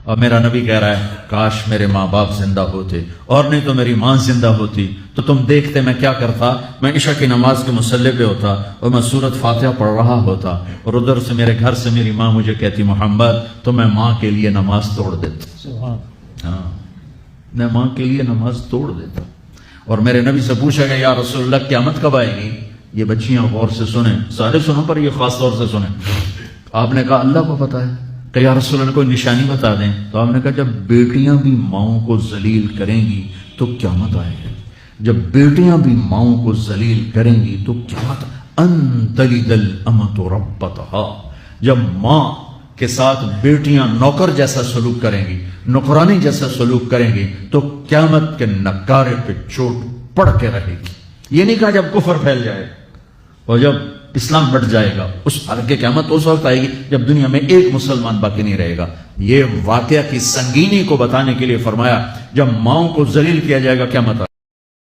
اور میرا نبی کہہ رہا ہے کاش میرے ماں باپ زندہ ہوتے اور نہیں تو میری ماں زندہ ہوتی تو تم دیکھتے میں کیا کرتا، میں عشاء کی نماز کے مصلی پہ ہوتا اور میں سورۃ فاتحہ پڑھ رہا ہوتا اور ادھر سے میرے گھر سے میری ماں مجھے کہتی محمد، تو میں ماں کے لیے نماز توڑ دیتا۔ ہاں، میں ماں کے لیے نماز توڑ دیتا۔ اور میرے نبی سے پوچھا گیا یا رسول اللہ قیامت کب آئے گی؟ یہ بچیاں غور سے سنیں، سارے سنوں پر یہ خاص طور سے سنیں۔ آپ نے کہا اللہ کو پتا ہے کہ یا رسول اللہ کوئی نشانی بتا دیں، تو آپ نے کہا جب بیٹیاں بھی ماؤں کو ذلیل کریں گی تو قیامت آئے گی۔ جب بیٹیاں بھی ماؤں کو ذلیل کریں گی تو قیامت ان تلد الامۃ ربتہا، جب ماں کے ساتھ بیٹیاں نوکر جیسا سلوک کریں گی، نوکرانی جیسا سلوک کریں گی تو قیامت کے نکارے پہ چوٹ پڑ کے رہے گی۔ یہ نہیں کہا جب کفر پھیل جائے اور جب اسلام بڑھ جائے گا، اس حالانکہ قیامت اس وقت آئے گی جب دنیا میں ایک مسلمان باقی نہیں رہے گا۔ یہ واقعہ کی سنگینی کو بتانے کے لیے فرمایا جب ماؤں کو ذلیل کیا جائے گا قیامت